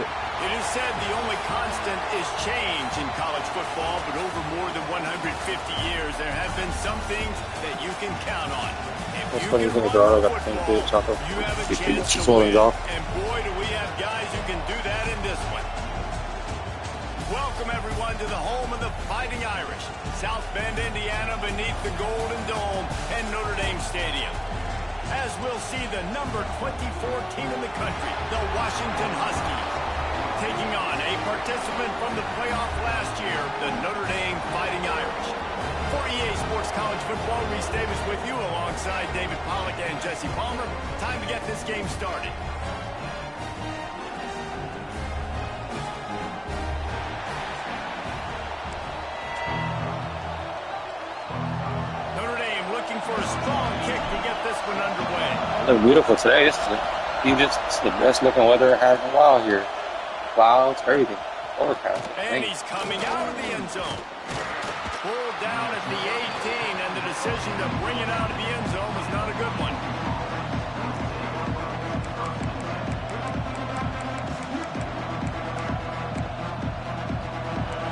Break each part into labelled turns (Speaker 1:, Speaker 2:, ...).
Speaker 1: It is said the only constant is change in college football, but over more than 150 years, there have been some things that you can count on. If you can run football, you have a chance to win. And boy, do we have guys who can do that in this one. Welcome, everyone, to the home of the Fighting Irish, South Bend, Indiana, beneath the Golden Dome and Notre Dame Stadium. As we'll see the number 24 team in the country, the Washington Huskies, taking on a participant from the playoff last year, the Notre Dame Fighting Irish. For EA Sports College Football, Reese Davis with you alongside David Pollack and Jesse Palmer. Time to get this game started. Notre Dame looking for a strong kick to get this one underway.
Speaker 2: Look beautiful today. This is the best looking weather I have in a while here. Clouds, everything. Overcast.
Speaker 1: And he's coming out of the end zone. Pulled down at the 18, and the decision to bring it out of the end zone was not a good one.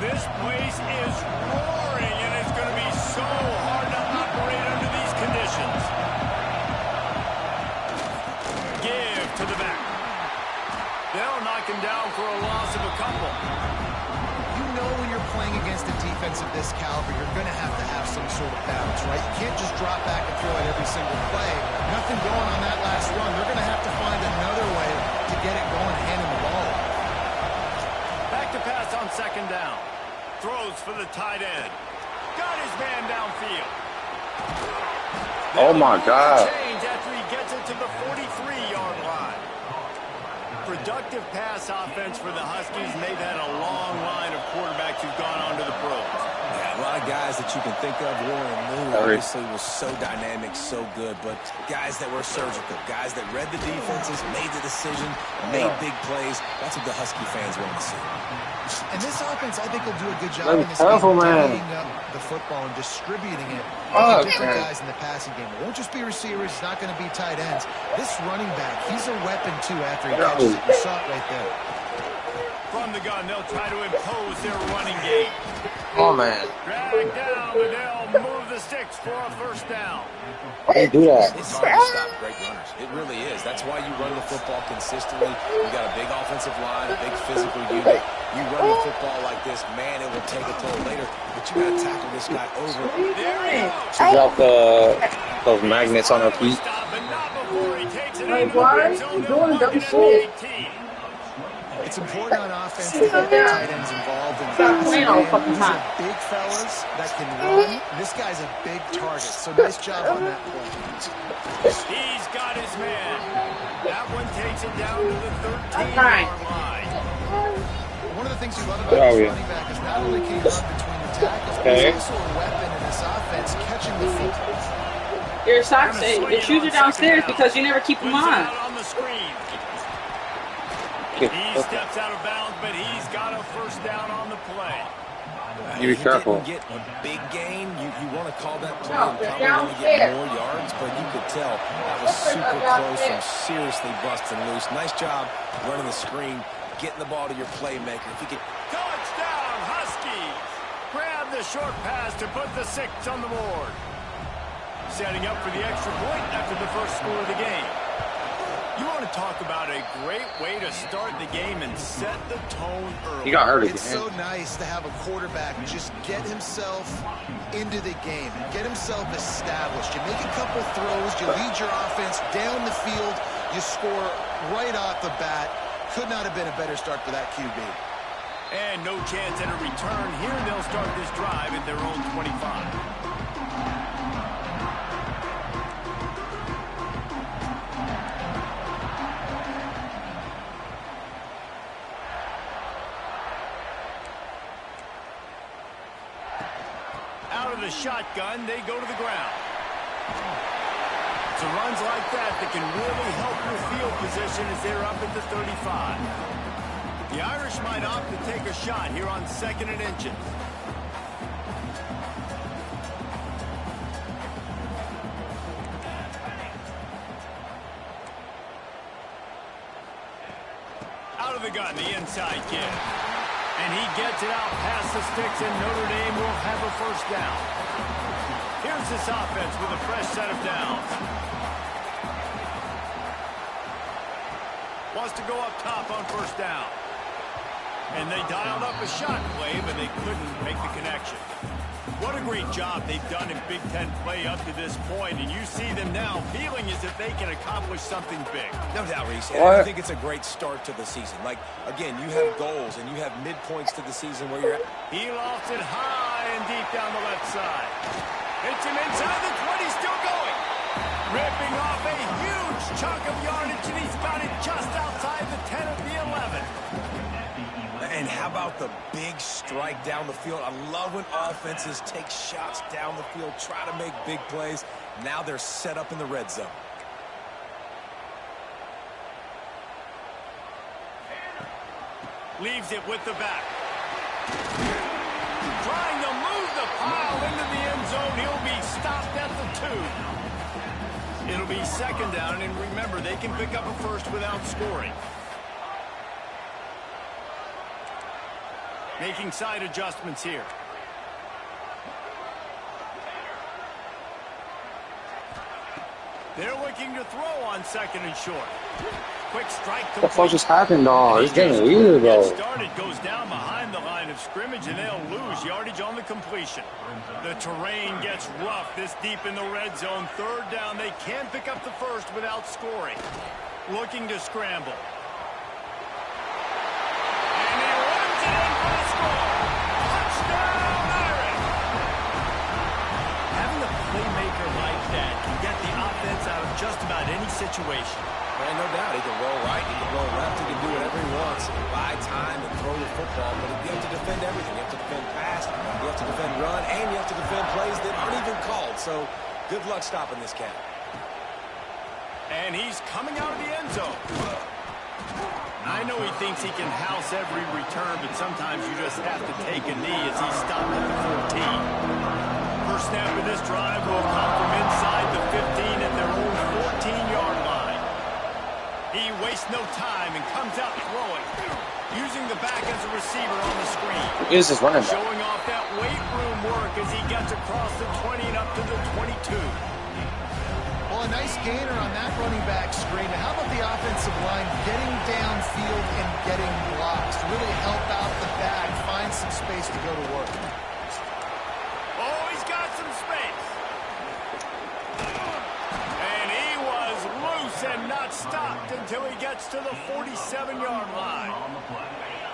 Speaker 1: This place is roaring, and it's going to be so hard to operate under these conditions. Give to the back. They'll knock him down for a loss of a couple.
Speaker 3: You know when you're playing against a defense of this caliber, you're going to have some sort of balance, right? You can't just drop back and throw it every single play. Nothing going on that last run. They're going to have to find another way to get it going, handing the ball.
Speaker 1: Back to pass on second down. Throws for the tight end. Got his man downfield.
Speaker 2: Oh, my God.
Speaker 1: Change after he gets it to the 43-yard line. Productive pass offense for the Huskies, and they've had a long line of quarterbacks who've gone on to the pros.
Speaker 4: Yeah, a lot of guys that you can think of. Warren Moon obviously was so dynamic, so good, but guys that were surgical, guys that read the defenses, made the decision, made big plays. That's what the Husky fans want to see.
Speaker 3: And this offense, I think, will do a good job in this game, divvying up the football and distributing it to different guys in the passing game. It won't just be receivers. It's not going to be tight ends. This running back, he's a weapon, too, after he catches it. You saw it right there.
Speaker 1: From the gun, they'll try to impose their running game.
Speaker 2: Oh, man.
Speaker 1: Drag down, and they'll move the sticks for a first down.
Speaker 2: They do that.
Speaker 4: It's hard to stop great runners. It really is. That's why you run the football consistently. You got a big offensive line, a big physical unit. You run the football like this, man, it will take a toll later. But you got to tackle this guy over.
Speaker 1: There he goes.
Speaker 2: She dropped those magnets on her feet.
Speaker 3: It's important on offense to get the tight ends involved in the passing game. These are big fellas that can run. This guy's a big target, so nice job on that play.
Speaker 1: He's got his man. That one takes it down to the 13-yard line.
Speaker 3: One of the things you love about this running back is not only can he run between the tackles, but he's also a weapon in this offense, catching the football.
Speaker 5: Your socks, your shoes are downstairs because you never keep them on.
Speaker 1: He steps out of bounds, but he's got a first down on the play.
Speaker 2: You be careful.
Speaker 4: Get a big gain. You want to call that play and probably want to get more yards, but you could tell that was super close and seriously busting loose. Nice job running the screen, getting the ball to your playmaker. If you could...
Speaker 1: Touchdown, Huskies! Grab the short pass to put the 6 on the board. Setting up for the extra point after the first score of the game. You want to talk about a great way to start the game and set the tone early.
Speaker 2: He got hurt again.
Speaker 3: It's so nice to have a quarterback just get himself into the game, get himself established. You make a couple throws, you lead your offense down the field, you score right off the bat. Could not have been a better start for that QB.
Speaker 1: And no chance at a return. Here they'll start this drive at their own 25. The shotgun, they go to the ground. So runs like that can really help your field position as they're up at the 35. The Irish might opt to take a shot here on 2nd and inches. Out of the gun, the inside kid. And he gets it out past the sticks, and Notre Dame will have a first down. Here's this offense with a fresh set of downs. Wants to go up top on first down. And they dialed up a shot play, but they couldn't make the connection. What a great job they've done in Big Ten play up to this point, and you see them now feeling as if they can accomplish something big.
Speaker 4: No doubt, Reese. And I think it's a great start to the season. Like, again, you have goals and you have midpoints to the season where you're at.
Speaker 1: He lofts it high and deep down the left side. Hits him inside the 20, still going. Ripping off a huge chunk of yardage, and he's got it just outside the 10 of the 11.
Speaker 4: And how about the big strike down the field? I love when offenses take shots down the field, try to make big plays. Now they're set up in the red zone.
Speaker 1: Leaves it with the back. Trying to move the pile into the end zone. He'll be stopped at the 2. It'll be second down, and remember, they can pick up a first without scoring. Making side adjustments here. They're looking to throw on second and short. Quick strike.
Speaker 2: What the fuck just happened, dog? It's getting weird, bro.
Speaker 1: Started, goes down behind the line of scrimmage, and they'll lose yardage on the completion. The terrain gets rough this deep in the red zone. Third down, they can pick up the first without scoring. Looking to scramble. And he runs it in for the score. Touchdown, Irish! Having a playmaker like that can get the offense out of just about any situation.
Speaker 4: And no doubt, he can roll right, he can roll left, he can do whatever he wants, buy time and throw the football, but you have to defend everything. You have to defend pass, you have to defend run, and you have to defend plays that aren't even called. So good luck stopping this cat.
Speaker 1: And he's coming out of the end zone. I know he thinks he can house every return, but sometimes you just have to take a knee as he's stopped at the 14. First snap of this drive will come from inside the 15 at their own 14-yard line. He wastes no time and comes out throwing, using the back as a receiver on the screen.
Speaker 2: Who is this running back?
Speaker 1: Showing off that weight room work as he gets across the 20 and up to the 22.
Speaker 3: Well, a nice gainer on that running back screen. How about the offensive line getting downfield and getting blocks to really help out the back, find some space to go to work?
Speaker 1: Oh, he's got some space. And he was loose and not stopped until he gets to the 47-yard line.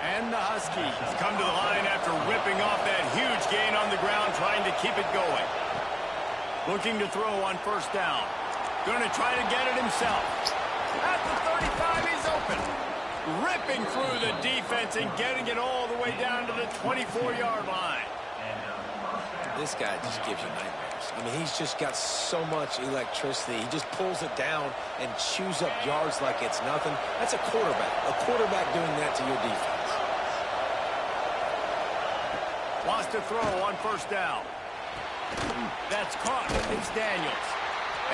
Speaker 1: And the Huskies come to the line after ripping off that huge gain on the ground, trying to keep it going. Looking to throw on first down. Going to try to get it himself. At the 35, he's open. Ripping through the defense and getting it all the way down to the 24-yard line.
Speaker 4: This guy just gives you nightmares. I mean, he's just got so much electricity. He just pulls it down and chews up yards like it's nothing. That's a quarterback. A quarterback doing that to your defense.
Speaker 1: Wants to throw on first down. That's caught. It's Daniels.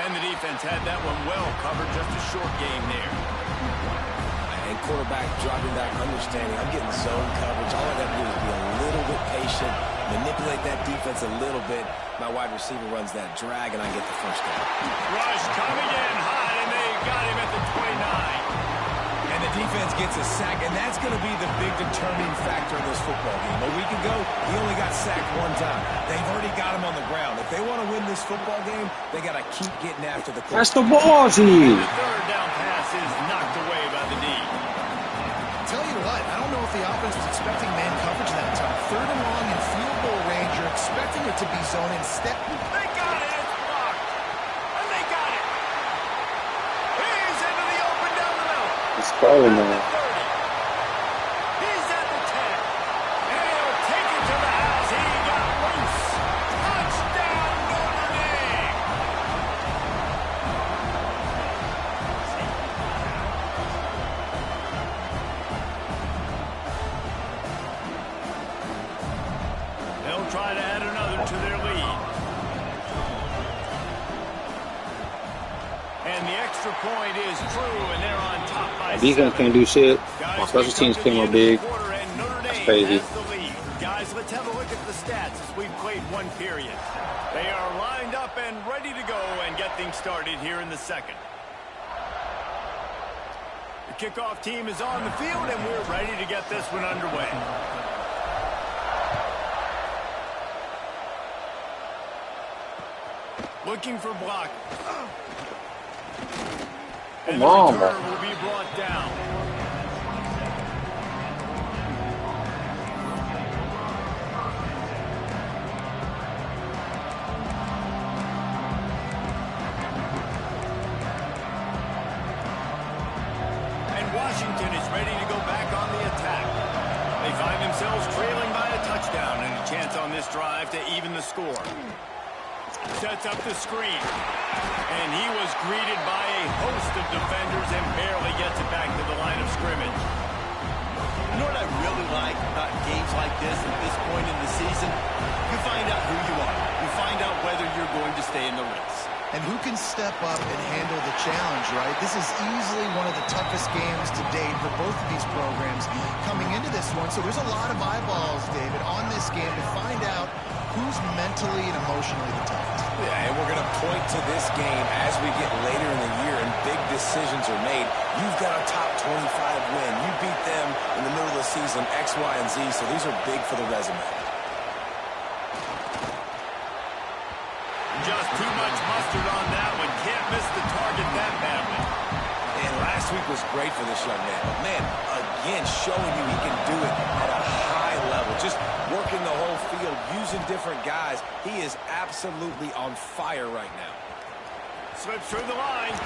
Speaker 1: And the defense had that one well covered. Just a short game there.
Speaker 4: And quarterback dropping back, understanding I'm getting zone coverage. All I got to do is be a little bit patient, manipulate that defense a little bit. My wide receiver runs that drag, and I get the first down.
Speaker 1: Rush coming in high, and they got him at the 29.
Speaker 4: And the defense gets a sack, and that's going to be the big determining factor in this football game. A week ago, he only got sacked one time. They've already got him on the ground. If they want to win this football game, they got to keep getting after the quarterback.
Speaker 2: That's the ball, G.
Speaker 1: The third down pass is knocked away by the D.
Speaker 3: Tell you what, I don't know if the offense was expecting man coverage that time. Third and long in field goal range, you're expecting it to be zone instead.
Speaker 1: They got it. It's blocked. And they got it. He's into the open down the middle.
Speaker 2: It's probably
Speaker 1: At
Speaker 2: not.
Speaker 1: the 30. He's at the 10. And he'll take it to the house. He got loose. Touchdown, Notre Dame. They'll try to add another to their lead. And the extra point is true, and they're on top by
Speaker 2: Defense
Speaker 1: 7.
Speaker 2: can't do shit.
Speaker 1: Got
Speaker 2: My special teams came up big. That's crazy.
Speaker 1: Guys, let's have a look at the stats as we've played one period. They are lined up and ready to go and get things started here in the second. The kickoff team is on the field, and we're ready to get this one underway. Looking for block. And the return will be brought down. And Washington is ready to go back on the attack. They find themselves trailing by a touchdown and a chance on this drive to even the score. Sets up the screen. And he was greeted by a host of defenders and barely gets it back to the line of scrimmage.
Speaker 6: You know what I really like about games like this at this point in the season? You find out who you are. You find out whether you're going to stay in the race.
Speaker 3: And who can step up and handle the challenge, right? This is easily one of the toughest games to date for both of these programs coming into this one. So there's a lot of eyeballs, David, on this game to find out who's mentally and emotionally the toughest.
Speaker 4: Yeah, and we're going to point to this game as we get later in the year and big decisions are made. You've got a top 25 win. You beat them in the middle of the season, X, Y, and Z, so these are big for the resume.
Speaker 1: Just too much mustard on that one. Can't miss the target that badly.
Speaker 4: And last week was great for this young man. But, man, again, showing you he can do it at a high level. Just working the whole field, using different guys. He is absolutely on fire right now.
Speaker 1: Slips through the line.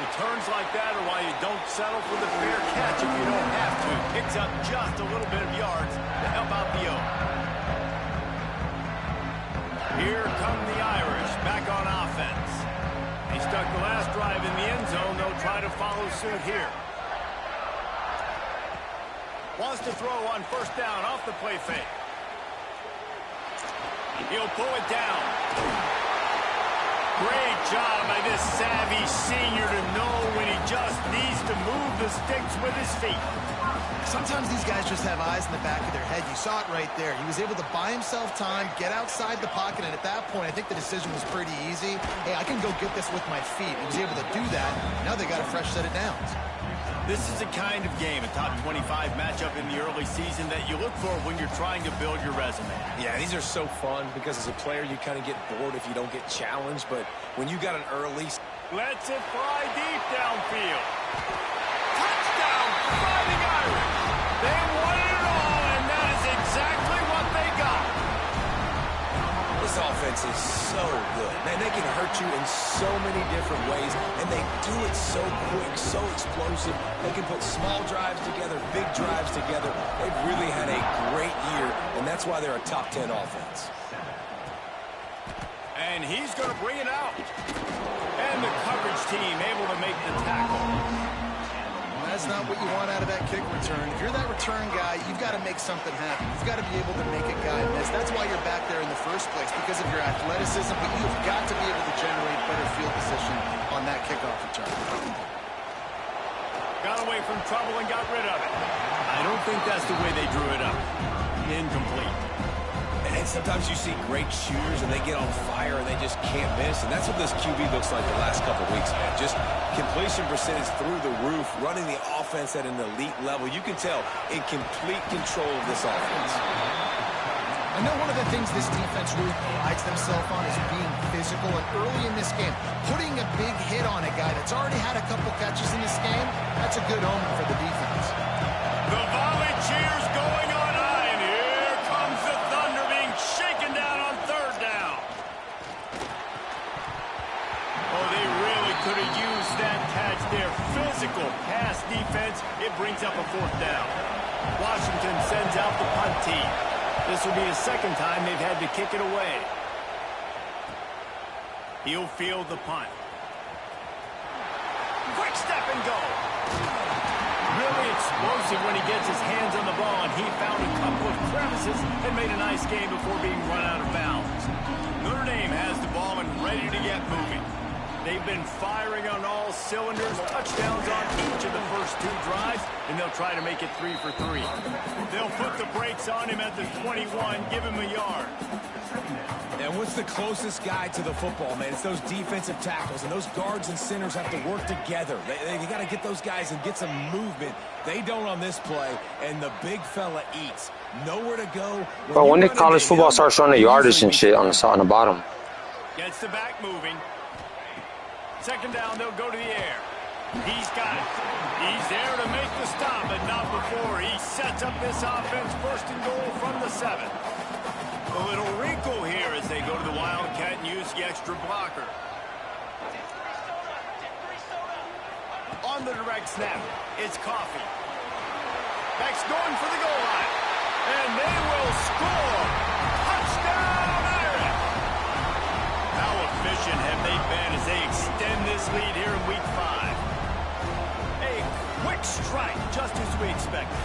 Speaker 1: Returns like that are why you don't settle for the fair catch if you don't have to. Picks up just a little bit of yards to help out the O. Here come the Irish back on offense. They stuck the last drive in the end zone. They'll try to follow suit here. Wants to throw on first down off the play fake. He'll pull it down. Great job by this savvy senior to know when he just needs to move the sticks with his feet.
Speaker 3: Sometimes these guys just have eyes in the back of their head. You saw it right there. He was able to buy himself time, get outside the pocket, and at that point, I think the decision was pretty easy. Hey, I can go get this with my feet. He was able to do that. Now they got a fresh set of downs.
Speaker 1: This is the kind of game, a top 25 matchup in the early season that you look for when you're trying to build your resume.
Speaker 4: Yeah, these are so fun because as a player, you kind of get bored if you don't get challenged. But when you got an early...
Speaker 1: Lets it fly deep downfield. Touchdown, Fighting Irish. They wanted it all, and that is exactly what they got.
Speaker 4: This offense is so good. Man, they can hurt you in so many different ways, and they do it so quick, so explosive. They can put small drives together, big drives together. They've really had a great year, and that's why they're a top 10 offense.
Speaker 1: And he's going to bring it out. And the coverage team able to make the tackle.
Speaker 3: That's not what you want out of that kick return. If you're that return guy, you've got to make something happen. You've got to be able to make a guy miss. That's why you're back there in the first place, because of your athleticism, but you've got to be able to generate better field position on that kickoff return.
Speaker 1: Got away from trouble and got rid of it. I don't think that's the way they drew it up. Incomplete.
Speaker 4: And sometimes you see great shooters and they get on fire and they just can't miss. And that's what this QB looks like the last couple weeks, man. Just completion percentage through the roof, running the offense at an elite level. You can tell in complete control of this offense.
Speaker 3: I know one of the things this defense really prides themselves on is being physical. And early in this game, putting a big hit on a guy that's already had a couple catches in this game, that's a good omen for the defense.
Speaker 1: The volley cheers going on high, and here comes the Thunder being shaken down on third down. Oh, they really could have used that catch there. Physical pass defense. It brings up a fourth down. Washington sends out the punt team. This will be the second time they've had to kick it away. He'll field the punt. Quick step and go. Really explosive when he gets his hands on the ball, and he found a couple of crevices and made a nice game before being run out of bounds. Notre Dame has the ball and ready to get moving. They've been firing on all cylinders, touchdowns on each of the first 2 drives, and they'll try to make it 3 for 3. They'll put the brakes on him at the 21, give him a yard.
Speaker 4: And what's the closest guy to the football, man? It's those defensive tackles, and those guards and centers have to work together. They got to get those guys and get some movement. They don't on this play, and the big fella eats. Nowhere to go.
Speaker 2: But when did college football start showing the yardage and shit on the bottom?
Speaker 1: Gets the back moving. Second down, they'll go to the air. He's got it. He's there to make the stop, but not before. He sets up this offense first and goal from the 7. A little wrinkle here as they go to the Wildcat and use the extra blocker. On the direct snap, it's Coffee. Beck's going for the goal line. And they will score. Touchdown, Aaron! How efficient have they been as they extend this lead here in Week 5? A quick strike, just as we expected.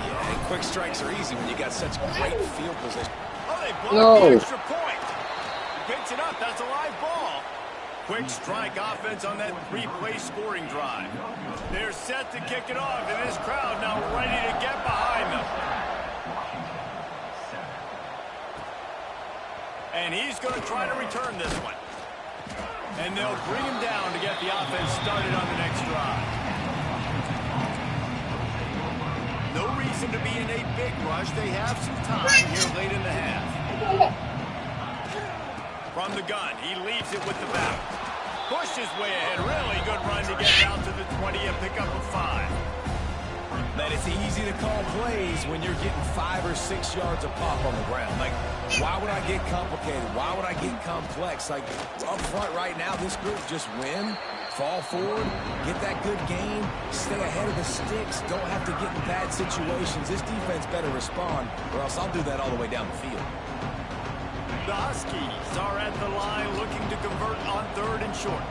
Speaker 4: Yeah, and quick strikes are easy when you got such great field position.
Speaker 1: Oh, they blocked the extra point. He picks it up. That's a live ball. Quick strike offense on that 3-play scoring drive. They're set to kick it off, and this crowd now ready to get behind them. And he's going to try to return this one. And they'll bring him down to get the offense started on the next drive. No reason to be in a big rush. They have some time here late in the half. From the gun, he leaves it with the back. Pushes way ahead. Really good run to get it out to the 20 and pick up a 5.
Speaker 4: Man, it's easy to call plays when you're getting 5 or 6 yards of pop on the ground. Like, why would I get complicated? Why would I get complex? Like, up front right now, this group just win, fall forward, get that good game, stay ahead of the sticks, don't have to get in bad situations. This defense better respond, or else I'll do that all the way down the field.
Speaker 1: The Huskies are at the line looking to convert on 3rd and short.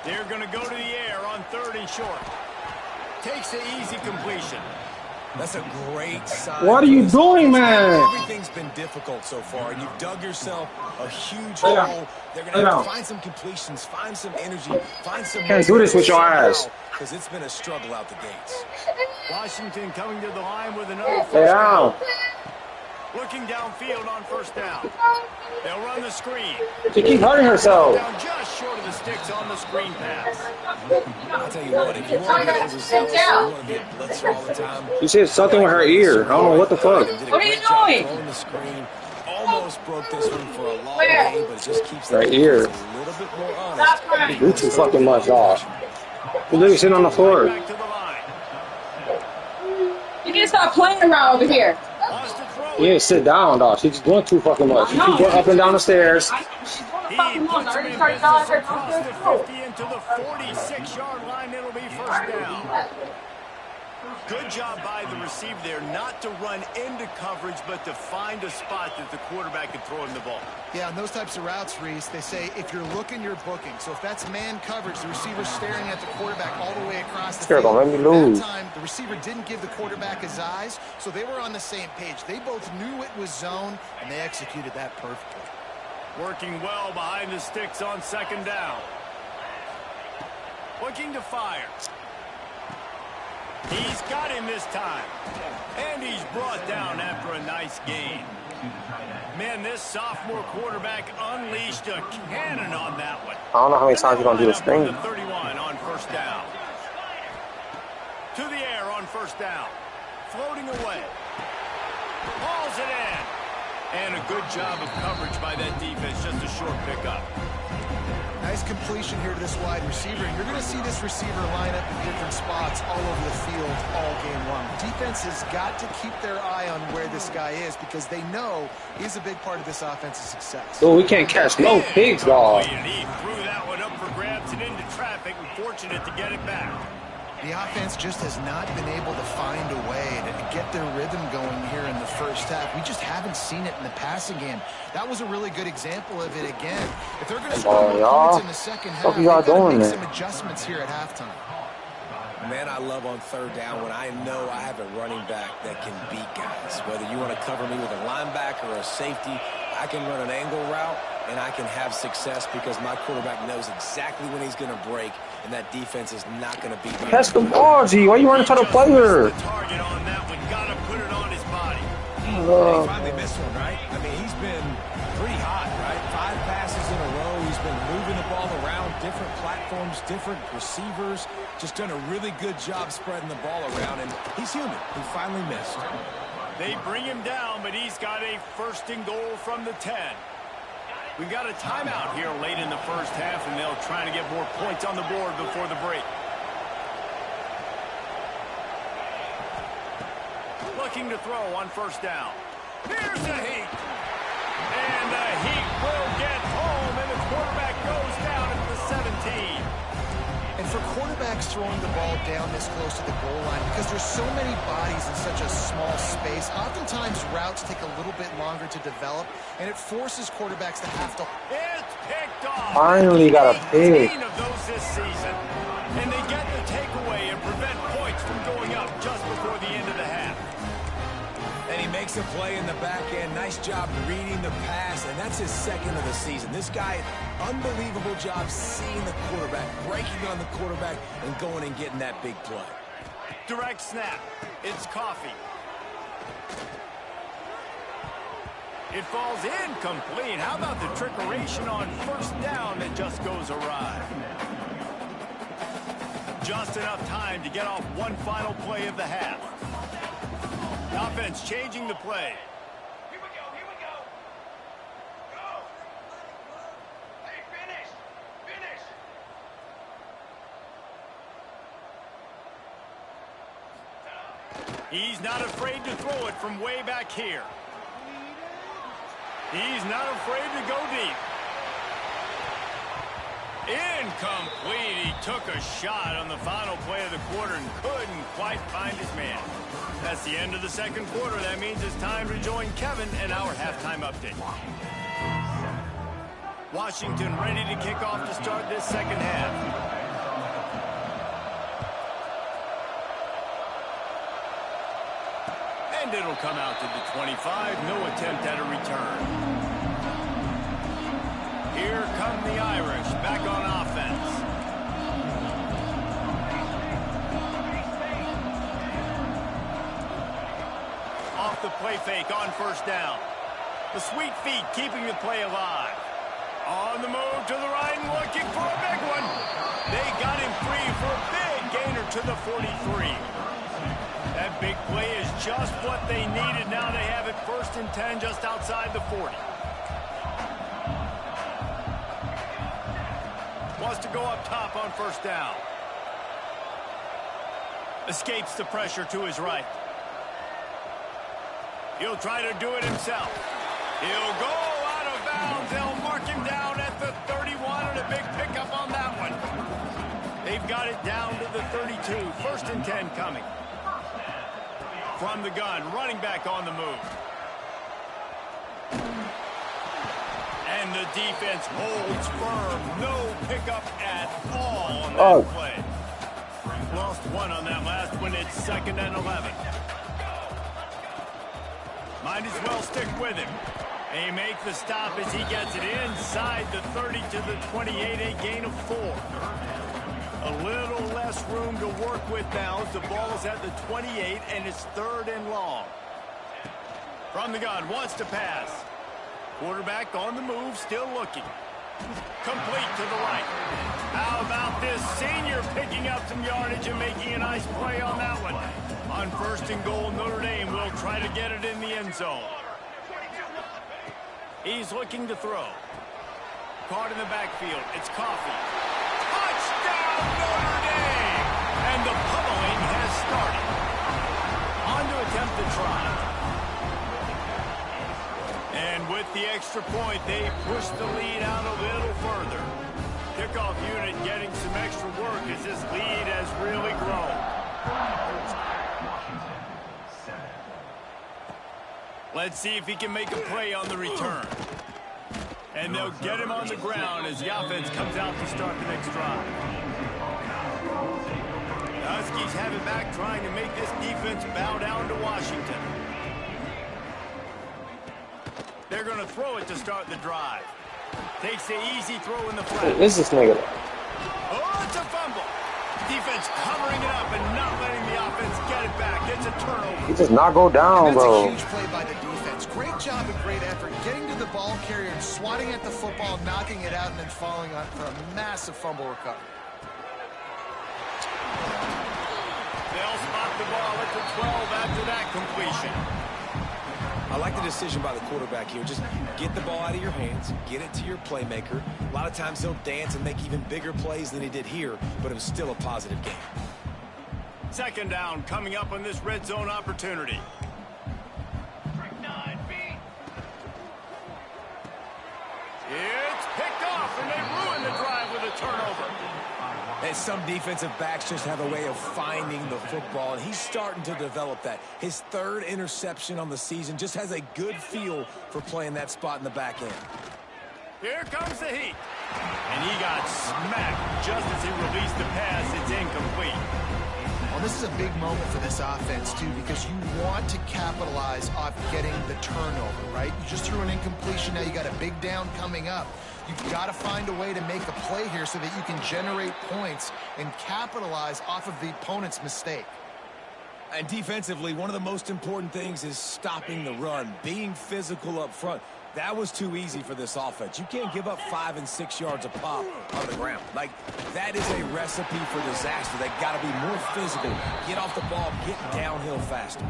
Speaker 1: They're going to go to the air on 3rd and short. Takes the easy completion.
Speaker 4: That's a great sign.
Speaker 2: What are you doing, man?
Speaker 4: Everything's been difficult so far. You've dug yourself a huge hole. They're going to have to find some completions, find some energy, find some...
Speaker 2: Can't do this with your ass.
Speaker 4: Because it's been a struggle out the gates.
Speaker 1: Washington coming to the line with another first
Speaker 2: down.
Speaker 1: Looking downfield on 1st down. They'll run the screen.
Speaker 2: She keeps hurting herself.
Speaker 1: Down just short of the sticks on the screen pass.
Speaker 4: I'll tell you what, if you want to be overzealous, you want to be a blitzer all the time.
Speaker 2: She said something with her ear. I don't know what the fuck.
Speaker 5: What are you doing?
Speaker 4: The screen. Almost broke this one for a long game, but it just keeps
Speaker 2: Right here.
Speaker 4: a little bit more honest.
Speaker 2: You do too fucking much, dog. You're literally sitting on the floor.
Speaker 1: Back to the line.
Speaker 5: You need to stop playing around over here.
Speaker 1: Wants to throw
Speaker 2: You ain't sit down, dog. She's doing too fucking much. She keep going up and down the stairs.
Speaker 5: She's doing the
Speaker 1: He
Speaker 5: fucking one. I
Speaker 1: puts him
Speaker 5: already
Speaker 1: in
Speaker 5: started
Speaker 1: business
Speaker 5: telling her
Speaker 1: across
Speaker 5: don't
Speaker 1: the
Speaker 5: do it.
Speaker 1: 50 into the 46-yard line. It'll be 1st down. Good job by the receiver there not to run into coverage, but to find a spot that the quarterback can throw him the ball.
Speaker 3: Yeah, and those types of routes, Reese, they say if you're looking, you're booking. So if that's man coverage, the receiver's staring at the quarterback all the way across the
Speaker 2: Scared,
Speaker 3: field.
Speaker 2: don't let me lose.
Speaker 3: That time, the receiver didn't give the quarterback his eyes, so they were on the same page. They both knew it was zone, and they executed that perfectly.
Speaker 1: Working well behind the sticks on 2nd down. Looking to fire. He's got him this time. And he's brought down after a nice gain. Man, this sophomore quarterback unleashed a cannon on that one.
Speaker 2: I don't know how many times you're going to do the screen.
Speaker 1: The 31 on 1st down. To the air on 1st down. Floating away. Hauls it in. And a good job of coverage by that defense. Just a short pickup.
Speaker 3: Nice completion here to this wide receiver. And you're going to see this receiver line up in different spots all over the field all game long. Defense has got to keep their eye on where this guy is because they know he's a big part of this offense's success.
Speaker 2: Oh, we can't catch no pigs, dog.
Speaker 1: He threw that one up for grabs and into traffic. Fortunate to get it back.
Speaker 3: The offense just has not been able to find a way to get their rhythm going here in the first half. We just haven't seen it in the passing game. That was a really good example of it again. If they're going to score more points in the second half, they've got to make some adjustments here at halftime.
Speaker 4: Man, I love on 3rd down when I know I have a running back that can beat guys. Whether you want to cover me with a linebacker or a safety, I can run an angle route, and I can have success because my quarterback knows exactly when he's going to break, and that defense is not going to beat me.
Speaker 2: That's the ball, G. Why you running to the player?
Speaker 1: Target on that one. Got to put it on his body.
Speaker 4: He finally missed one, right? I mean, he's been pretty hot, right? 5 passes in a row. He's been moving the ball around, different platforms, different receivers. Just done a really good job spreading the ball around, and he's human. He finally missed.
Speaker 1: They bring him down, but he's got a 1st and goal from the 10. We've got a timeout here late in the first half, and they'll try to get more points on the board before the break. Looking to throw on 1st down. Here's the heat. And the heat will get home, and the quarterback goes down at the 17.
Speaker 3: And for quarterbacks throwing the ball down this close to the goal line, because there's so many bodies in such a small space, oftentimes routes take a little bit longer to develop, and it forces quarterbacks to have to...
Speaker 1: It's picked off.
Speaker 2: Finally got a pick.
Speaker 1: 18 of those this season. And they get the takeaway and prevent points from going up just before the end of the half.
Speaker 4: And he makes a play in the back end. Nice job reading the pass, and that's his 2nd of the season. This guy, unbelievable job seeing the quarterback, breaking on the quarterback, and going and getting that big play.
Speaker 1: Direct snap. It's Coffee. It falls incomplete. How about the trickeration on 1st down that just goes awry? Just enough time to get off one final play of the half. The offense changing the play.
Speaker 7: Here we go. Go. Hey, finish.
Speaker 1: He's not afraid to throw it from way back here. He's not afraid to go deep. Incomplete. He took a shot on the final play of the quarter and couldn't quite find his man. That's the end of the 2nd quarter. That means it's time to join Kevin in our halftime update. Washington ready to kick off to start this 2nd half. And it'll come out to the 25. No attempt at a return. Here come the Irish back on offense. Off the play fake on 1st down. The sweet feet keeping the play alive. On the move to the right and looking for a big one. They got him free for a big gainer to the 43. That big play is just what they needed. Now they have it 1st and 10 just outside the 40. Wants to go up top on 1st down. Escapes the pressure to his right. He'll try to do it himself. He'll go out of bounds. They'll mark him down at the 31 and a big pickup on that one. They've got it down to the 32. 1st and 10 coming. From the gun, running back on the move. And the defense holds firm. No pickup at all on that play. Lost one on that last one. It's 2nd and 11. Might as well stick with him. They make the stop as he gets it inside the 30 to the 28, a gain of 4. A little less room to work with now as the ball's at the 28 and it's 3rd and long. From the gun, wants to pass. Quarterback on the move, still looking. Complete to the right. How about this senior picking up some yardage and making a nice play on that one? On 1st and goal, Notre Dame will try to get it in the end zone. He's looking to throw. Caught in the backfield. It's Coffee. Touchdown, Notre Dame! And the pummeling has started. On to attempt the try. And with the extra point, they push the lead out a little further. Kickoff unit getting some extra work as this lead has really grown. Let's see if he can make a play on the return. And they'll get him on the ground as the offense comes out to start the next drive. The Huskies have it back, trying to make this defense bow down to Washington. They're They're going to throw it to start the drive. Takes the easy throw in the flat.
Speaker 2: This is nigga.
Speaker 1: Oh, it's a fumble. Defense covering it up and not letting the offense get it back. It's a turnover.
Speaker 2: He does not go down,
Speaker 3: That's
Speaker 2: bro.
Speaker 3: a huge play by the defense. Great job and great effort getting to the ball carrier and swatting at the football, knocking it out, and then following on for a massive fumble recovery.
Speaker 1: They'll spot the ball at the 12 after that completion.
Speaker 4: I like the decision by the quarterback here. Just get the ball out of your hands, get it to your playmaker. A lot of times he'll dance and make even bigger plays than he did here, but it was still a positive game.
Speaker 1: Second down coming up on this red zone opportunity. It's picked off, and they ruin the drive with a turnover.
Speaker 4: And some defensive backs just have a way of finding the football, and he's starting to develop that. His third interception on the season, just has a good feel for playing that spot in the back end.
Speaker 1: Here comes the heat. And he got smacked just as he released the pass. It's incomplete.
Speaker 3: Well, this is a big moment for this offense, too, because you want to capitalize off getting the turnover, right? You just threw an incompletion. Now you got a big down coming up. You've got to find a way to make a play here so that you can generate points and capitalize off of the opponent's mistake.
Speaker 4: And defensively, one of the most important things is stopping the run, being physical up front. That was too easy for this offense. You can't give up 5 and 6 yards a pop on the ground. Like, that is a recipe for disaster. They got to be more physical, get off the ball, get downhill faster.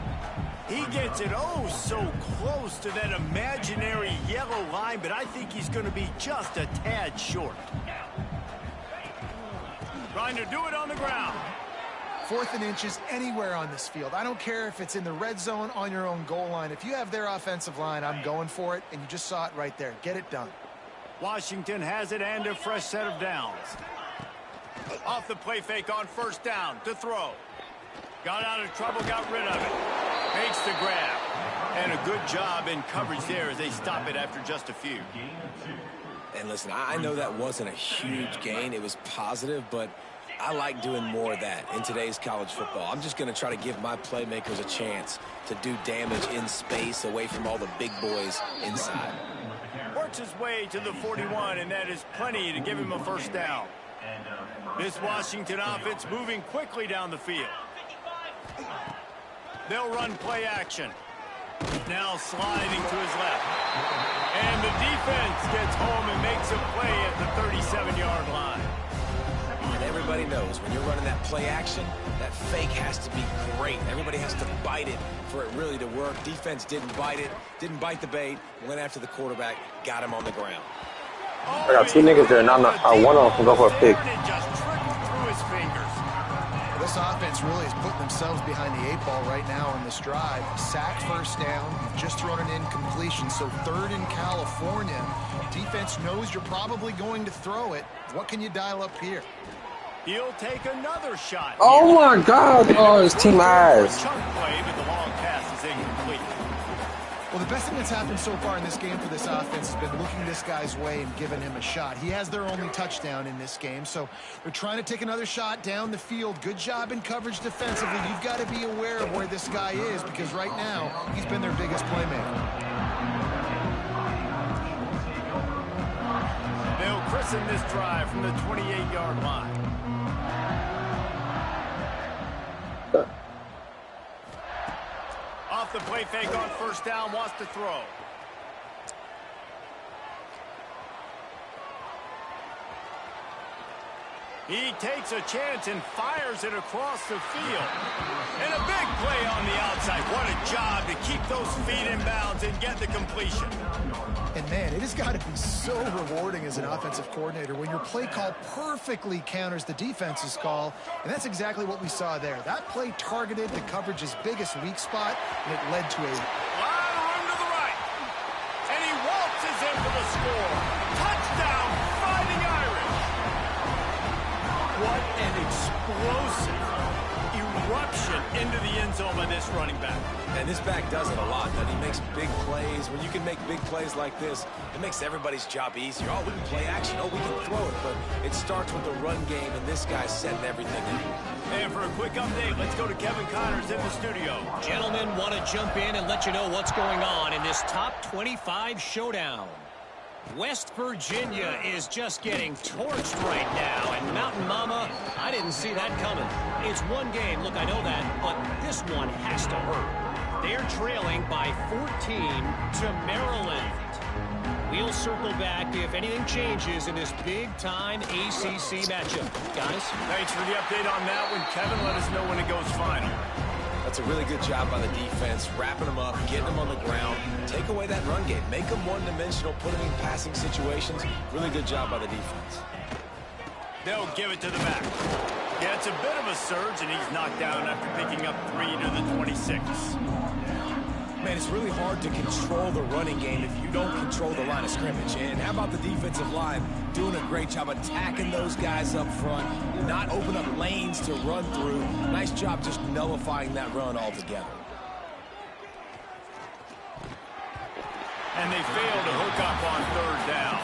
Speaker 1: He gets it so close to that imaginary yellow line, but I think he's going to be just a tad short. Trying to do it on the ground.
Speaker 3: 4th and inches anywhere on this field. I don't care if it's in the red zone on your own goal line. If you have their offensive line, I'm going for it, and you just saw it right there. Get it done.
Speaker 1: Washington has it and a fresh set of downs. Off the play fake on first down to throw. Got out of trouble, got rid of it. Makes the grab. And a good job in coverage there as they stop it after just a few.
Speaker 4: And listen, I know that wasn't a huge gain. It was positive, but I like doing more of that in today's college football. I'm just going to try to give my playmakers a chance to do damage in space away from all the big boys inside.
Speaker 1: Works his way to the 41, and that is plenty to give him a first down. This Washington offense moving quickly down the field. They'll run play action. Now sliding to his left. And the defense gets home and makes a play at the 37-yard line.
Speaker 4: And everybody knows when you're running that play action, that fake has to be great. Everybody has to bite it for it really to work. Defense didn't bite it, didn't bite the bait, went after the quarterback, got him on the ground.
Speaker 2: I got 2 niggas there, and one of them can go for a pick.
Speaker 1: It just trickled through his fingers.
Speaker 3: This offense really is putting themselves behind the 8 ball right now on this drive. Sack first down. You've just thrown an incompletion, so 3rd in California. Defense knows you're probably going to throw it. What can you dial up here?
Speaker 1: He'll take another shot.
Speaker 2: Oh my God! Oh, his team eyes.
Speaker 1: Chunk play, but the long pass is incomplete.
Speaker 3: Well, the best thing that's happened so far in this game for this offense has been looking this guy's way and giving him a shot. He has their only touchdown in this game, so they're trying to take another shot down the field. Good job in coverage defensively. You've got to be aware of where this guy is because right now he's been their biggest playmaker.
Speaker 1: They'll christen this drive from the 28-yard line. Off the play fake on first down, wants to throw. He takes a chance and fires it across the field. And a big play on the outside. What a job to keep those feet in bounds and get the completion.
Speaker 3: And, man, it has got to be so rewarding as an offensive coordinator when your play call perfectly counters the defense's call, and that's exactly what we saw there. That play targeted the coverage's biggest weak spot, and it led to a...
Speaker 1: Lot of room to the right. And he waltzes in for the score. Touchdown, Fighting Irish. What an explosive, eruption into the end zone by this running back.
Speaker 4: And this back does it a lot, doesn't he? Makes big plays. When you can make big plays like this, it makes everybody's job easier. Oh, we can play action. Oh, we can throw it. But it starts with the run game, and this guy's setting everything up.
Speaker 1: And for a quick update, let's go to Kevin Connors in the studio.
Speaker 8: Gentlemen, want to jump in and let you know what's going on in this top 25 showdown. West Virginia is just getting torched right now, and Mountain Mama, I didn't see that coming. It's one game, look, I know that, but this one has to hurt. They're trailing by 14 to Maryland. We'll circle back if anything changes in this big-time ACC matchup. Guys?
Speaker 1: Thanks for the update on that one, Kevin. Let us know when it goes final.
Speaker 4: That's a really good job by the defense, wrapping them up, getting them on the ground. Take away that run game. Make them one-dimensional, put them in passing situations. Really good job by the defense.
Speaker 1: They'll give it to the back. Yeah, it's a bit of a surge, and he's knocked down after picking up 3 to the 26.
Speaker 4: Man, it's really hard to control the running game if you don't control the line of scrimmage. And how about the defensive line doing a great job attacking those guys up front, not open up lanes to run through. Nice job just nullifying that run altogether.
Speaker 1: And they fail to hook up on 3rd down.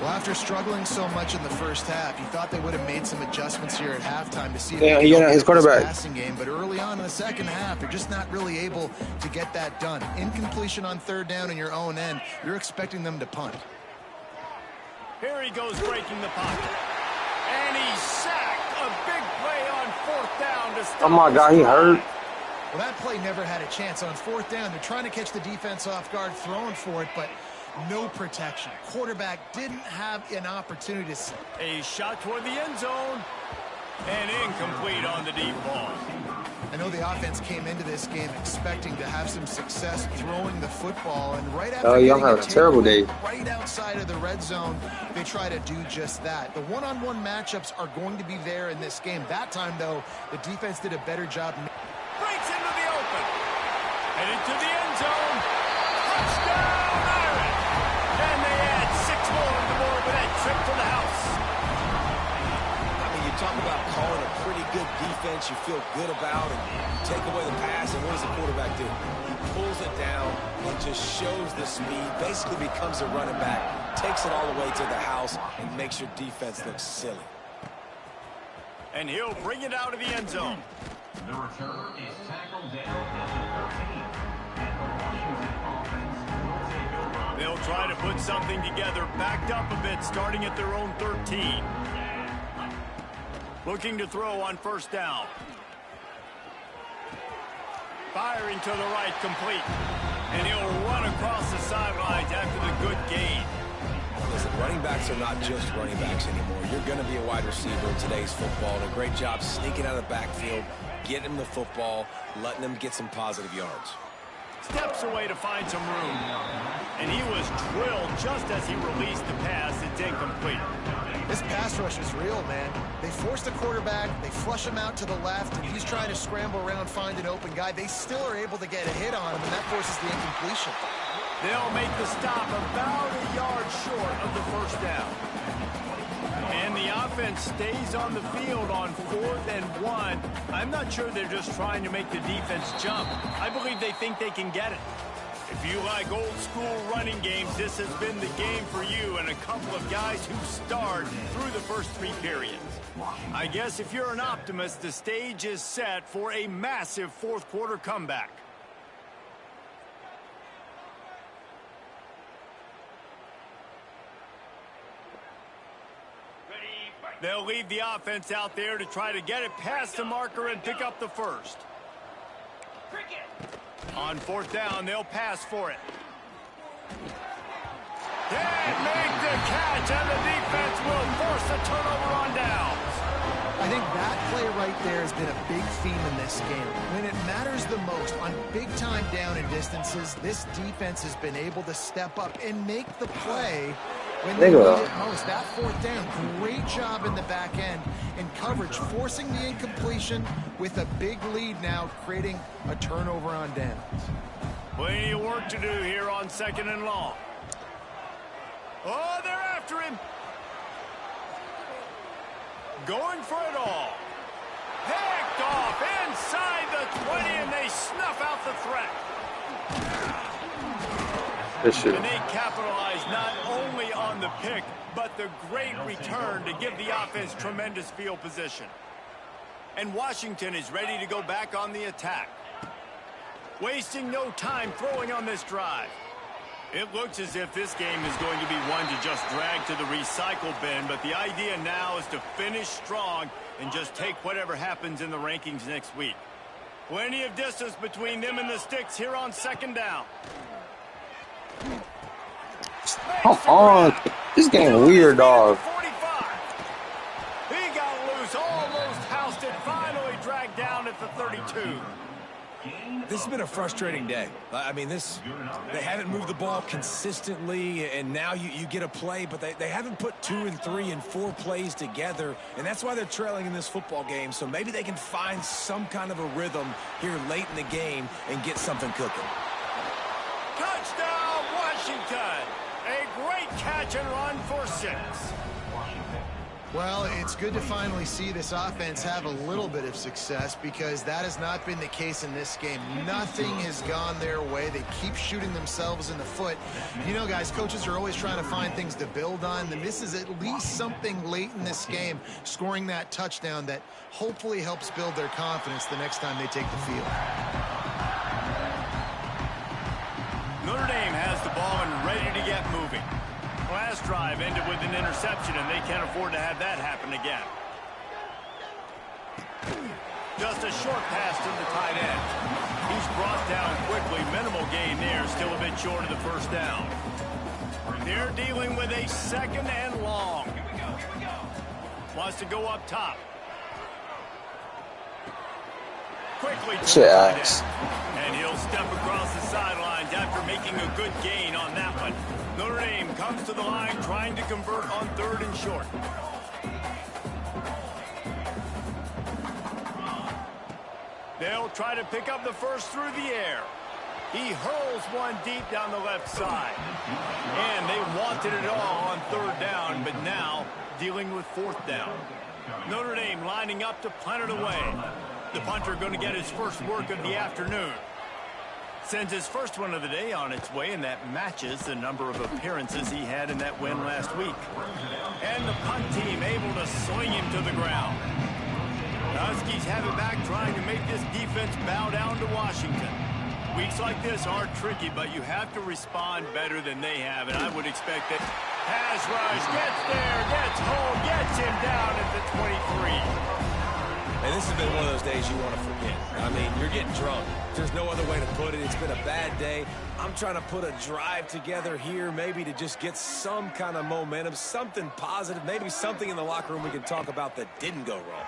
Speaker 3: Well, after struggling so much in the first half, you thought they would have made some adjustments here at halftime to see if
Speaker 2: Yeah,
Speaker 3: they
Speaker 2: you
Speaker 3: could
Speaker 2: know, his
Speaker 3: get this
Speaker 2: quarterback.
Speaker 3: passing game. But early on in the second half, they're just not really able to get that done. Incompletion on 3rd down in your own end, you're expecting them to punt.
Speaker 1: Here he goes breaking the pocket. And he's sacked. A big play on 4th down to stop.
Speaker 2: Oh my God, he hurt.
Speaker 3: Well, that play never had a chance. On 4th down, they're trying to catch the defense off guard, throwing for it, but no protection. Quarterback didn't have an opportunity to...
Speaker 1: A shot toward the end zone. And incomplete on the deep ball.
Speaker 3: I know the offense came into this game expecting to have some success throwing the football, and right after
Speaker 2: y'all
Speaker 3: getting
Speaker 2: have a terrible day.
Speaker 3: right outside of the red zone, they try to do just that. The one-on-one matchups are going to be there in this game. That time, though, the defense did a better job.
Speaker 1: Breaks into the open. And into the end zone. Touchdown, Iron. And they add 6 more on the board with that trip to the house.
Speaker 4: I mean, you talk about calling a pretty good defense you feel good about, and you take away the pass, and what does the quarterback do? He pulls it down and just shows the speed, basically becomes a running back, takes it all the way to the house, and makes your defense look silly.
Speaker 1: And he'll bring it out of the end zone.
Speaker 9: The returner is tackled down at the 13. And the Washington offense will take over.
Speaker 1: They'll try to put something together, backed up a bit, starting at their own 13. Looking to throw on 1st down. Firing to the right, complete. And he'll run across the sidelines after the good gain.
Speaker 4: Listen, running backs are not just running backs anymore. You're going to be a wide receiver in today's football. And a great job sneaking out of the backfield, getting him the football, letting him get some positive yards.
Speaker 1: Steps away to find some room. And he was drilled just as he released the pass. It's incomplete.
Speaker 3: This pass rush is real, man. They force the quarterback, they flush him out to the left, and he's trying to scramble around, find an open guy. They still are able to get a hit on him, and that forces the incompletion.
Speaker 1: They'll make the stop about a yard short of the 1st down. And the offense stays on the field on 4th and 1. I'm not sure they're just trying to make the defense jump. I believe they think they can get it. If you like old school running games, this has been the game for you and a couple of guys who starred through the first 3 periods. I guess if you're an optimist, the stage is set for a massive 4th quarter comeback. They'll leave the offense out there to try to get it past the marker and pick up the 1st. On 4th down, they'll pass for it. Can't make the catch, and the defense will force a turnover on downs.
Speaker 3: I think that play right there has been a big theme in this game. When it matters the most, on big-time down and distances, this defense has been able to step up and make the play when they need it most. That 4th down, great job in the back end in coverage, forcing the incompletion with a big lead now, creating a turnover on downs.
Speaker 1: Plenty of work to do here on 2nd and long. Oh, they're after him. Going for it all. Picked off inside the 20, and they snuff out the threat. And they capitalize not only on the pick, but the great return to give the offense tremendous field position. And Washington is ready to go back on the attack. Wasting no time throwing on this drive. It looks as if this game is going to be one to just drag to the recycle bin, but the idea now is to finish strong and just take whatever happens in the rankings next week. Plenty of distance between them and the sticks here on second down.
Speaker 2: Come on. This game weird, dog.
Speaker 1: 45. He got loose, almost housed it, finally dragged down at the 32.
Speaker 4: This has been a frustrating day. I mean, they haven't moved the ball consistently, and now you get a play, but they haven't put 2 and 3 and 4 plays together, and that's why they're trailing in this football game. So maybe they can find some kind of a rhythm here late in the game and get something cooking.
Speaker 1: Touchdown, Washington! A great catch and run for 6.
Speaker 3: Well, it's good to finally see this offense have a little bit of success because that has not been the case in this game. Nothing has gone their way. They keep shooting themselves in the foot. You know, guys, coaches are always trying to find things to build on, and this is at least something late in this game, scoring that touchdown that hopefully helps build their confidence the next time they take the field.
Speaker 1: Notre Dame has the ball and ready to get moving. Last drive ended with an interception, and they can't afford to have that happen again. Just a short pass to the tight end. He's brought down quickly. Minimal gain there, still a bit short of the first down. They're dealing with a second and long. Wants to go up top. Quickly to the tight end. And he'll step across the sidelines after making a good gain on that one. Notre Dame comes to the line trying to convert on 3rd and short. They'll try to pick up the first through the air. He hurls one deep down the left side. And they wanted it all on 3rd down, but now dealing with 4th down. Notre Dame lining up to punt it away. The punter going to get his first work of the afternoon. Sends his first one of the day on its way, and that matches the number of appearances he had in that win last week. And the punt team able to swing him to the ground. The Huskies have it back, trying to make this defense bow down to Washington. Weeks like this are tricky, but you have to respond better than they have, and I would expect that pass rush gets there, gets home, gets him down at the 23.
Speaker 4: And this has been one of those days you want to forget. I mean, you're getting drunk. There's no other way to put it. It's been a bad day. I'm trying to put a drive together here, maybe to just get some kind of momentum, something positive, maybe something in the locker room we can talk about that didn't go wrong.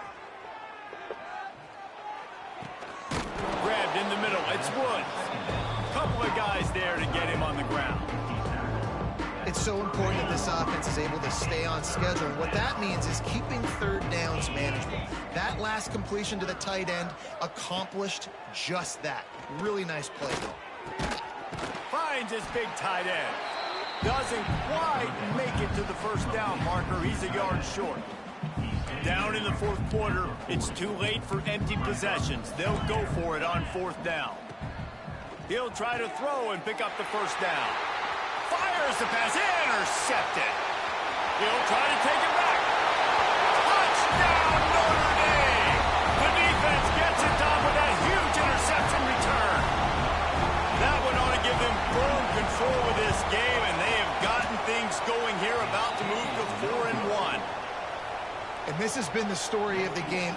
Speaker 1: Grabbed in the middle. It's Woods. Couple of guys there to get him on the ground.
Speaker 3: It's so important that this offense is able to stay on schedule. And what that means is keeping 3rd downs manageable. That last completion to the tight end accomplished just that. Really nice play, though.
Speaker 1: Finds his big tight end. Doesn't quite make it to the first down marker. He's a yard short. Down in the 4th quarter, it's too late for empty possessions. They'll go for it on 4th down. He'll try to throw and pick up the first down. Fires the pass, intercepted. He'll try to take it back. Touchdown, Notre Dame! The defense gets it done with that huge interception return. That one ought to give them firm control of this game, and they have gotten things going here, about to move to 4-1.
Speaker 3: And this has been the story of the game.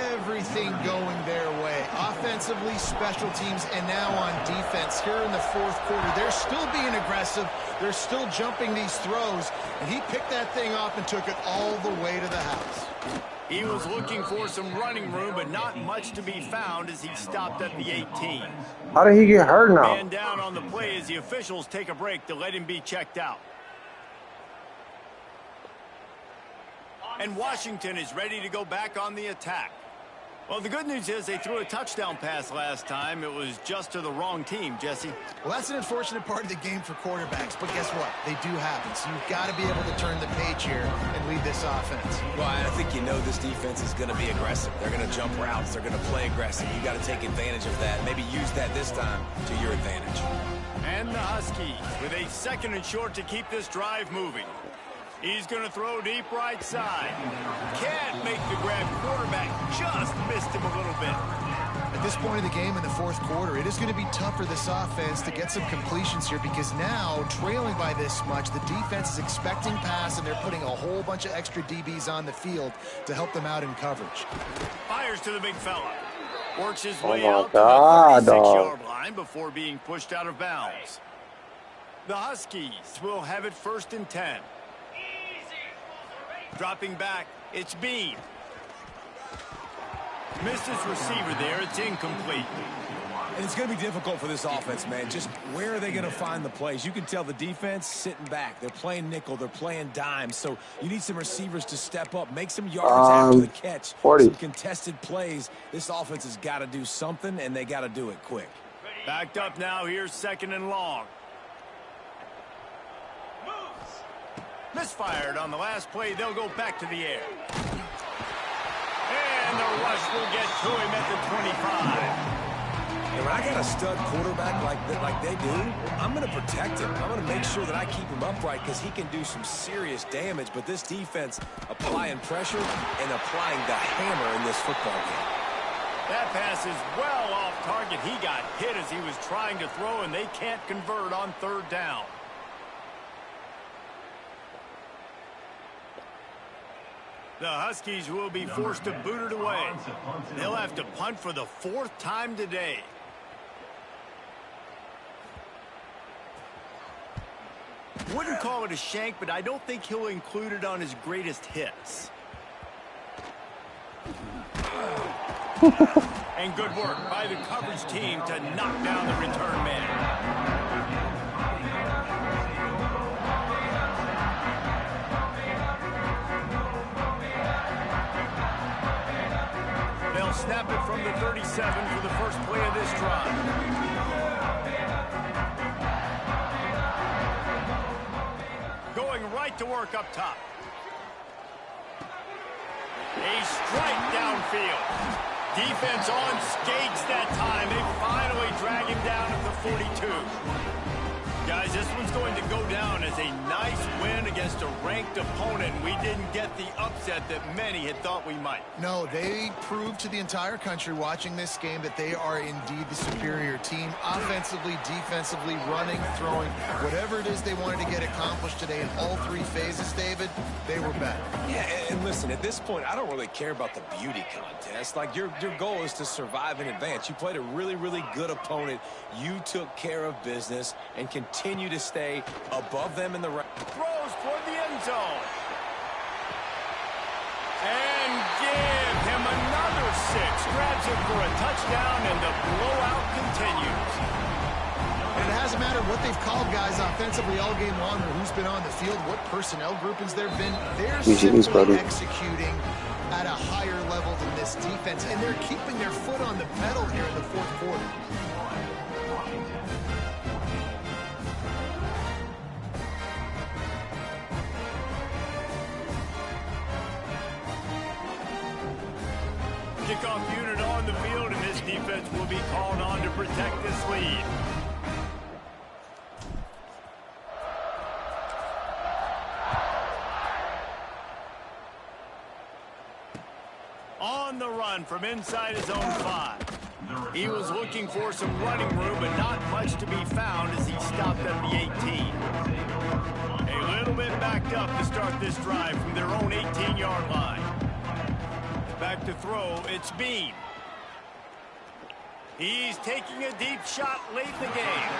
Speaker 3: Everything going their way. Offensively, special teams, and now on defense. Here in the 4th quarter, they're still being aggressive. They're still jumping these throws. And he picked that thing off and took it all the way to the house.
Speaker 1: He was looking for some running room, but not much to be found as he stopped at the 18.
Speaker 2: How did he get hurt now?
Speaker 1: Man down on the play as the officials take a break to let him be checked out. And Washington is ready to go back on the attack. Well, the good news is they threw a touchdown pass last time. It was just to the wrong team, Jesse.
Speaker 3: Well, that's an unfortunate part of the game for quarterbacks, but guess what? They do happen, so you've got to be able to turn the page here and lead this offense.
Speaker 4: Well, I think you know this defense is going to be aggressive. They're going to jump routes. They're going to play aggressive. You got to take advantage of that. Maybe use that this time to your advantage.
Speaker 1: And the Huskies with a 2nd and short to keep this drive moving. He's going to throw deep right side. Can't make the grab. Quarterback just missed him a little bit.
Speaker 3: At this point in the game in the 4th quarter, it is going to be tough for this offense to get some completions here because now, trailing by this much, the defense is expecting pass and they're putting a whole bunch of extra DBs on the field to help them out in coverage.
Speaker 1: Fires to the big fella. Works his way out to the 36-yard line before being pushed out of bounds. The Huskies will have it 1st and 10. Dropping back, it's Bean. Missed his receiver there, it's incomplete.
Speaker 4: And it's going to be difficult for this offense, man. Just where are they going to find the plays? You can tell the defense sitting back. They're playing nickel. They're playing dime. So you need some receivers to step up, make some yards after the catch.
Speaker 2: 40.
Speaker 4: Some contested plays. This offense has got to do something, and they got to do it quick.
Speaker 1: Backed up now, here's 2nd and long. Misfired on the last play. They'll go back to the air. And the rush will get to him at the 25.
Speaker 4: And when I got a stud quarterback like they do, I'm going to protect him. I'm going to make sure that I keep him upright because he can do some serious damage. But this defense applying pressure and applying the hammer in this football game.
Speaker 1: That pass is well off target. He got hit as he was trying to throw, and they can't convert on 3rd down. The Huskies will be forced to boot it away. They'll have to punt for the 4th time today. Wouldn't call it a shank, but I don't think he'll include it on his greatest hits. And good work by the coverage team to knock down the return man. Snap it from the 37 for the first play of this drive. Going right to work up top. A strike downfield. Defense on skates that time. They finally drag him down at the 42. Guys, this one's going to go down as a nice win against a ranked opponent. We didn't get the upset that many had thought we might.
Speaker 3: No, they proved to the entire country watching this game that they are indeed the superior team. Offensively, defensively, running, throwing, whatever it is they wanted to get accomplished today in all 3 phases, David, they were better.
Speaker 4: Yeah, and listen, at this point, I don't really care about the beauty contest. Like, your goal is to survive and advance. You played a really, really good opponent. You took care of business and continue to stay above them in the right.
Speaker 1: Throws toward the end zone. And give him another 6. Grabs it for a touchdown, and the blowout continues.
Speaker 3: And it hasn't mattered what they've called guys offensively all game long or who's been on the field, what personnel groupings there have been. They're simply executing at a higher level than this defense, and they're keeping their foot on the pedal here in the 4th quarter.
Speaker 1: Kickoff unit on the field, and this defense will be called on to protect this lead. On the run from inside his own 5. He was looking for some running room, but not much to be found as he stopped at the 18. A little bit backed up to start this drive from their own 18-yard line. Back to throw, it's Bean. He's taking a deep shot late in the game.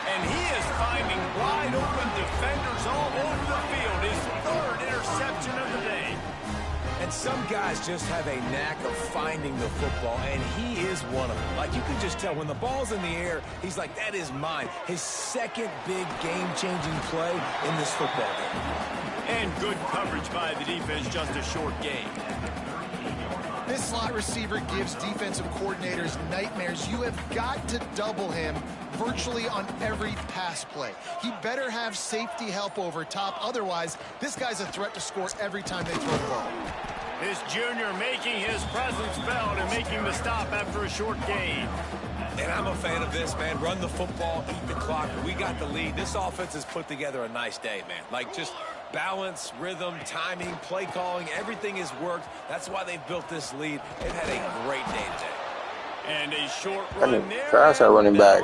Speaker 1: And he is finding wide open defenders all over the field. His 3rd interception of the day.
Speaker 4: And some guys just have a knack of finding the football, and he is one of them. Like, you can just tell when the ball's in the air, he's like, that is mine. His 2nd big game-changing play in this football game.
Speaker 1: And good coverage by the defense, just a short game.
Speaker 3: This slot receiver gives defensive coordinators nightmares. You have got to double him virtually on every pass play. He better have safety help over top. Otherwise, this guy's a threat to score every time they throw the ball.
Speaker 1: This junior making his presence felt and making the stop after a short gain.
Speaker 4: And I'm a fan of this, man. Run the football, eat the clock. We got the lead. This offense has put together a nice day, man. Like, just balance, rhythm, timing, play calling, everything has worked. That's why they've built this lead. They've had a great day today.
Speaker 1: And a short run there.
Speaker 2: Fast at running back.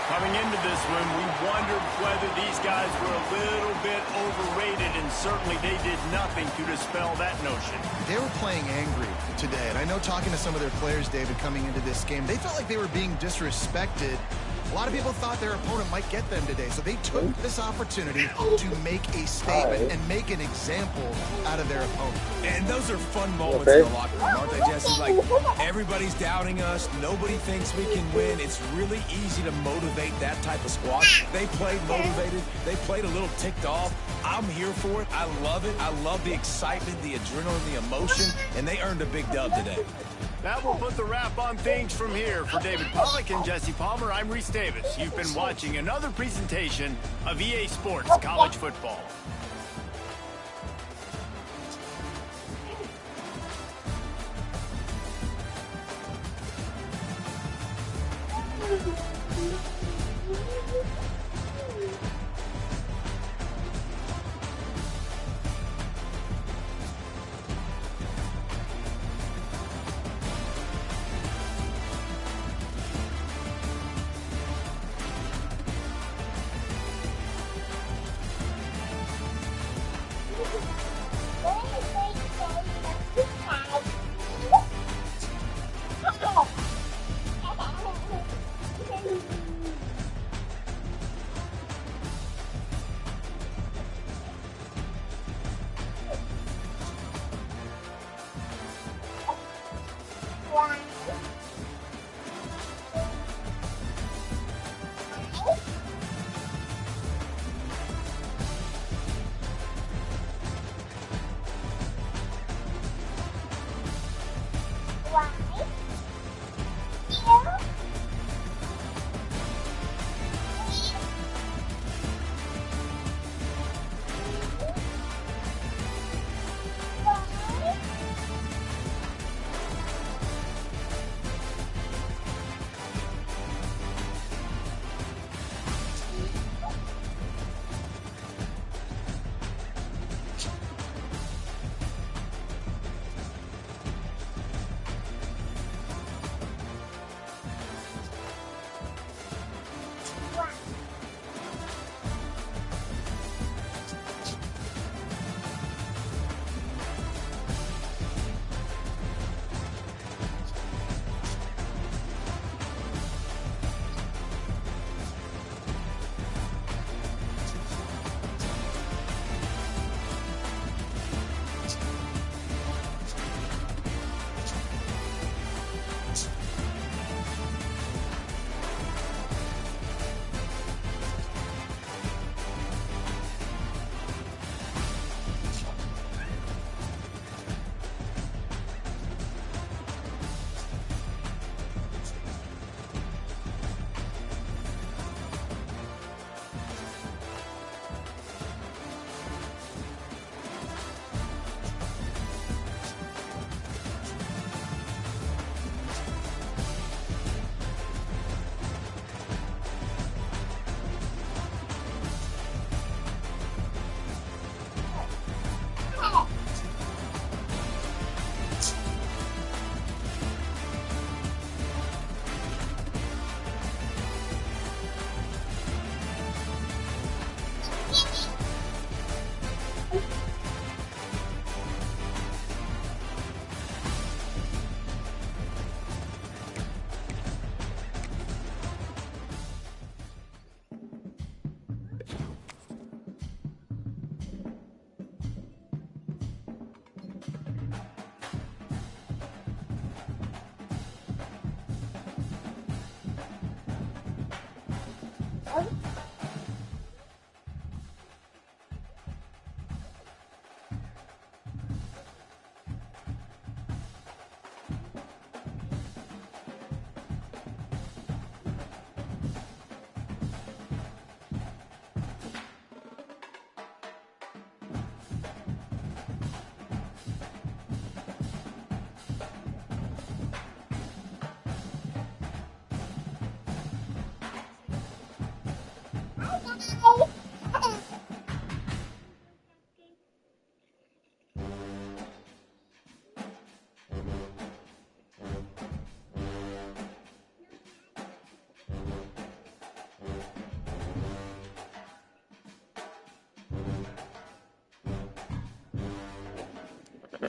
Speaker 1: Coming into this one, we wondered whether these guys were a little bit overrated, and certainly they did nothing to dispel that notion.
Speaker 3: They were playing angry today, and I know talking to some of their players, David, coming into this game, they felt like they were being disrespected. A lot of people thought their opponent might get them today, so they took this opportunity to make a statement and make an example out of their opponent.
Speaker 4: And those are fun moments in the locker room, aren't they, Jesse? Like, everybody's doubting us. Nobody thinks we can win. It's really easy to motivate that type of squad. They played motivated. They played a little ticked off. I'm here for it. I love it. I love the excitement, the adrenaline, the emotion, and they earned a big dub today.
Speaker 1: That will put the wrap on things from here. For David Pollack and Jesse Palmer, I'm Reese Davis. You've been watching another presentation of EA Sports College Football.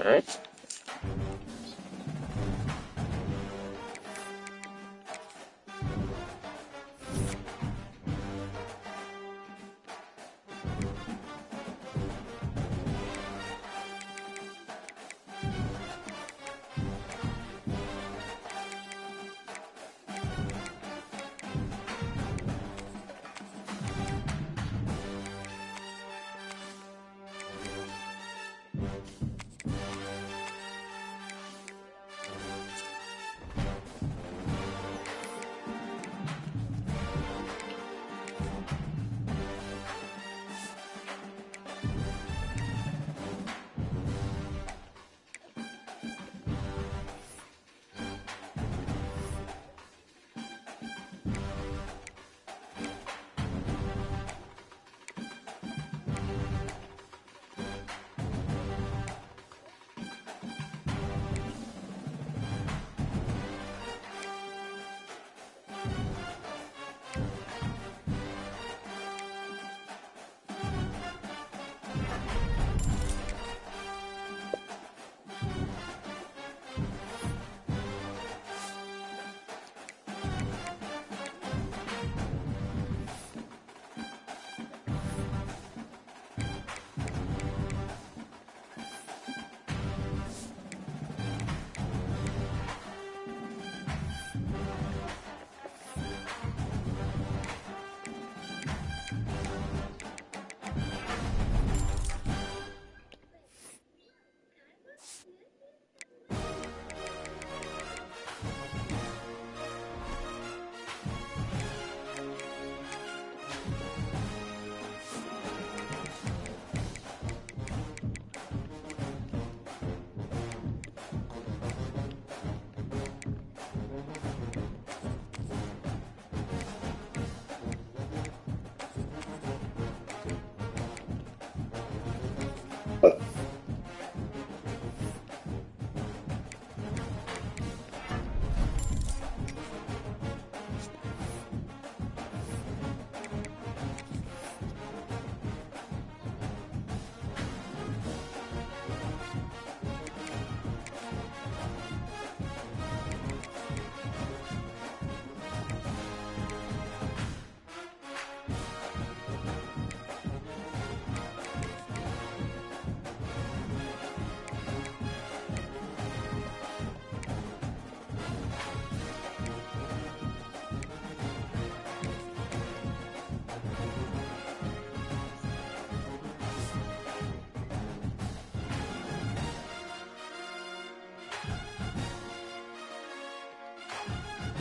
Speaker 2: Alright.